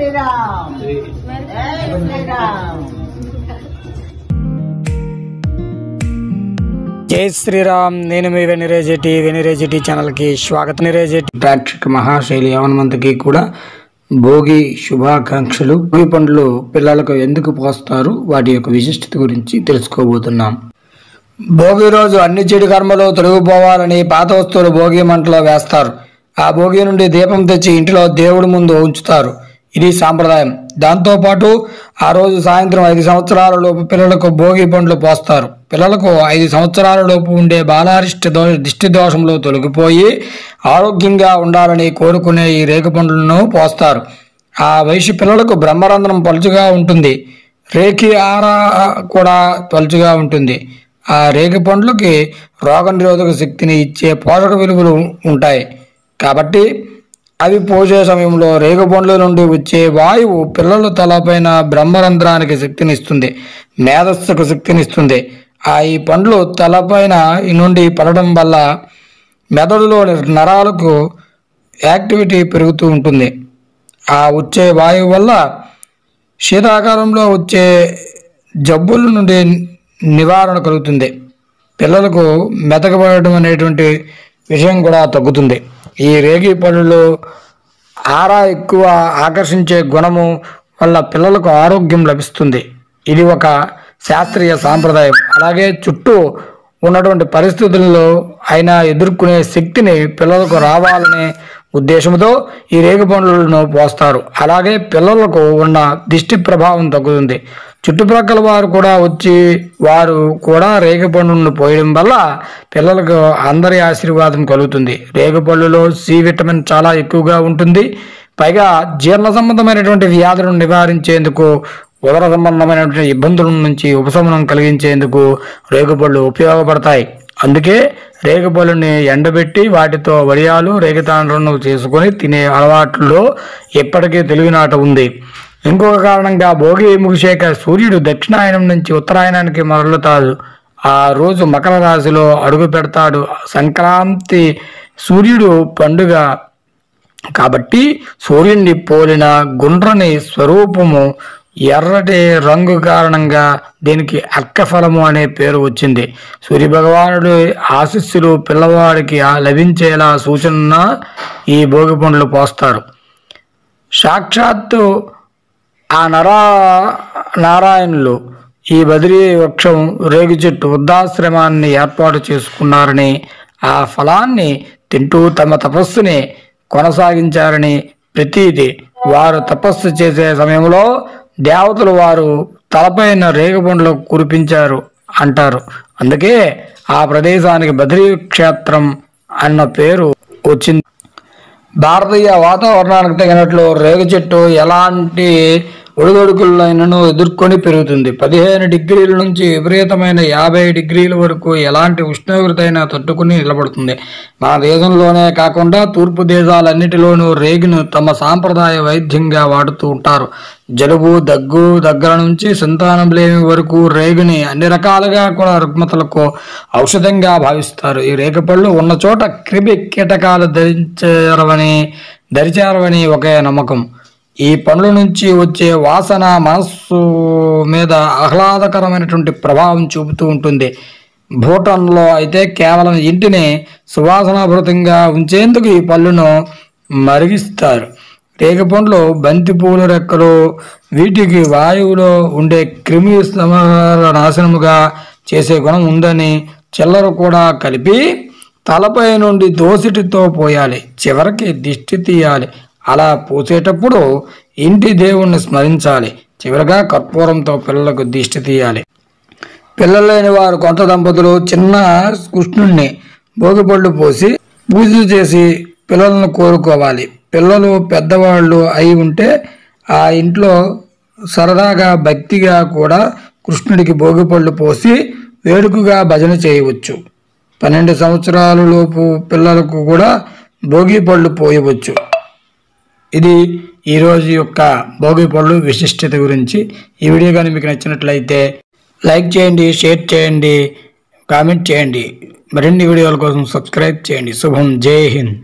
శ్రీరామ్ జై శ్రీరామ్ జై శ్రీరామ్. నేను మీ వెనిరేజిటీ ఛానల్కి స్వాగతం. వెనిరేజిటీ ప్రేక్షక మహాశైలి యవనమంతకి కూడా భోగి శుభాకాంక్షలు. భోగి పండ్లు పిల్లలకు ఎందుకు పోస్తారు, వాటి యొక్క విశిష్టత గురించి తెలుసుకోబోతున్నాం. భోగి రోజు అన్ని చెడు కర్మలు తొలగిపోవాలని పాత వస్తువులు భోగి మంటలో వేస్తారు. ఆ భోగి నుండి దీపం తెచ్చి ఇంటిలో దేవుడి ముందు ఉంచుతారు. ఇది సాంప్రదాయం. దాంతోపాటు ఆ రోజు సాయంత్రం 5 సంవత్సరాల లోపు పిల్లలకు భోగి పండ్లు పోస్తారు. పిల్లలకు 5 సంవత్సరాల లోపు ఉండే దిష్టి దోషంలో తొలగిపోయి ఆరోగ్యంగా ఉండాలని కోరుకునే ఈ రేగు పండ్లను పోస్తారు. ఆ వయసు పిల్లలకు బ్రహ్మరంధ్రం పలుచుగా ఉంటుంది. రేఖి ఆరా కూడా పలుచుగా ఉంటుంది. ఆ రేగి పండ్లకి రోగనిరోధక శక్తిని ఇచ్చే పోషక విలువలు ఉంటాయి. కాబట్టి అవి పోసే సమయంలో రేగు పండ్ల నుండి వచ్చే వాయువు పిల్లల తలపైన బ్రహ్మరంధ్రానికి శక్తినిస్తుంది, మేధస్సుకు శక్తినిస్తుంది. ఈ పండ్లు తలపైన నుండి పడడం వల్ల మెదడులోని నరాలకు యాక్టివిటీ పెరుగుతూ ఉంటుంది. ఆ వచ్చే వాయువు వల్ల శీతాకాలంలో వచ్చే జబ్బుల నుండి నివారణ కలుగుతుంది. పిల్లలకు మెతకబడడం అనేటువంటి విషయం కూడా తగ్గుతుంది. ఈ రేగి పళ్ళు ఆరా ఎక్కువ ఆకర్షించే గుణము వల్ల పిల్లలకు ఆరోగ్యం లభిస్తుంది. ఇది ఒక శాస్త్రీయ సాంప్రదాయం. అలాగే చుట్టూ ఉన్నటువంటి పరిస్థితుల్లో అయినా ఎదుర్కొనే శక్తిని పిల్లలకు రావాలనే ఉద్దేశంతో ఈ రేగి పండ్లను పోస్తారు. అలాగే పిల్లలకు ఉన్న దిష్టి ప్రభావం తగ్గుతుంది. చుట్టుప్రక్కల వారు కూడా వచ్చి వారు కూడా రేగి పండును పోయడం వల్ల పిల్లలకు అందరి ఆశీర్వాదం కలుగుతుంది. రేగి పళ్ళులో సి విటమిన్ చాలా ఎక్కువగా ఉంటుంది. పైగా జీర్ణ సంబంధమైనటువంటి వ్యాధులను నివారించేందుకు, ఉదర సంబంధమైనటువంటి ఇబ్బందుల నుంచి ఉపశమనం కలిగించేందుకు రేగుపళ్ళు ఉపయోగపడతాయి. అందుకే రేగుపళ్ళని ఎండబెట్టి వాటితో వడియాలు, రేగితాండ్రను చేసుకొని తినే అలవాట్లో ఎప్పటికీ తెలుగునాట ఉంది. ఇంకొక కారణంగా భోగి ముగిశాక సూర్యుడు దక్షిణాయనం నుంచి ఉత్తరాయణానికి మరలుతాడు. ఆ రోజు మకర రాశిలో అడుగు పెడతాడు. సంక్రాంతి సూర్యుడు పండుగ కాబట్టి సూర్యుడిని పోలిన గుండ్రని స్వరూపము, ఎర్రటి రంగు కారణంగా దీనికి అర్కఫలము అనే పేరు వచ్చింది. సూర్యభగవానుడి ఆశీస్సులు పిల్లవాడికి లభించేలా సూచన ఈ భోగి పండ్లు పోస్తారు. సాక్షాత్తు ఆ నారాయణులు ఈ బదిరీ వృక్షం, రేగు చెట్టు, వృద్ధాశ్రమాన్ని ఏర్పాటు చేసుకున్నారని, ఆ ఫలాన్ని తింటూ తమ తపస్సుని కొనసాగించారని ప్రతీది. వారు తపస్సు చేసే సమయంలో దేవతలు వారు తలపైన రేగు పండ్లు కురిపించారు అంటారు. అందుకే ఆ ప్రదేశానికి బద్రీ క్షేత్రం అన్న పేరు వచ్చింది. భారతీయ వాతావరణానికి తగినట్లు రేగు చెట్టు ఎలాంటి ఒడిదొడుకులైనను ఎదుర్కొని పెరుగుతుంది. 15 డిగ్రీల నుంచి విపరీతమైన 50 డిగ్రీల వరకు ఎలాంటి ఉష్ణోగ్రత అయినా తట్టుకుని నిలబడుతుంది. మన దేశంలోనే కాకుండా తూర్పు దేశాలన్నిటిలోనూ రేగును తమ సాంప్రదాయ వైద్యంగా వాడుతూ ఉంటారు. జలుబు, దగ్గర నుంచి సంతానం లేని వరకు రేగుని అన్ని రకాలుగా కూడా రుగ్మతలకు ఔషధంగా భావిస్తారు. ఈ రేగుపళ్ళు ఉన్న చోట క్రిమి కీటకాలు దరిచారవని ఒకే నమ్మకం. ఈ పండ్ల నుంచి వచ్చే వాసన మనస్సు మీద ఆహ్లాదకరమైనటువంటి ప్రభావం చూపుతూ ఉంటుంది. భూటాన్లో అయితే కేవలం ఇంటిని సువాసనాభరితంగా ఉంచేందుకు ఈ పళ్ళును మరిగిస్తారు. రేగి పండ్లు బంతిపూల రెక్కలు. వీటికి వాయువులో ఉండే క్రిమి నాశనముగా చేసే గుణం ఉందని చిల్లర కూడా కలిపి తలపై నుండి దోసిటితో పోయాలి. చివరికి దిష్టి తీయాలి. అలా పోసేటప్పుడు ఇంటి దేవుణ్ణి స్మరించాలి. చివరిగా కర్పూరంతో పిల్లలకు దిష్టి తీయాలి. పిల్లలు లేని వారు కొంత దంపతులు చిన్న కృష్ణుణ్ణి భోగిపళ్ళు పోసి పూజ చేసి పిల్లలను కోరుకోవాలి. పిల్లలు పెద్దవాళ్ళు అయి ఉంటే ఆ ఇంట్లో సరదాగా భక్తిగా కూడా కృష్ణుడికి భోగిపళ్ళు పోసి వేడుకగా భజన చేయవచ్చు. 12 సంవత్సరాల లోపు పిల్లలకు కూడా భోగి పళ్ళు పోయవచ్చు. ఇది ఈరోజు యొక్క భోగి పళ్ళు విశిష్టత గురించి. ఈ వీడియో కానీ మీకు నచ్చినట్లయితే లైక్ చేయండి, షేర్ చేయండి, కామెంట్ చేయండి. మరిన్ని వీడియోల కోసం సబ్స్క్రైబ్ చేయండి. శుభం. జై హింద్.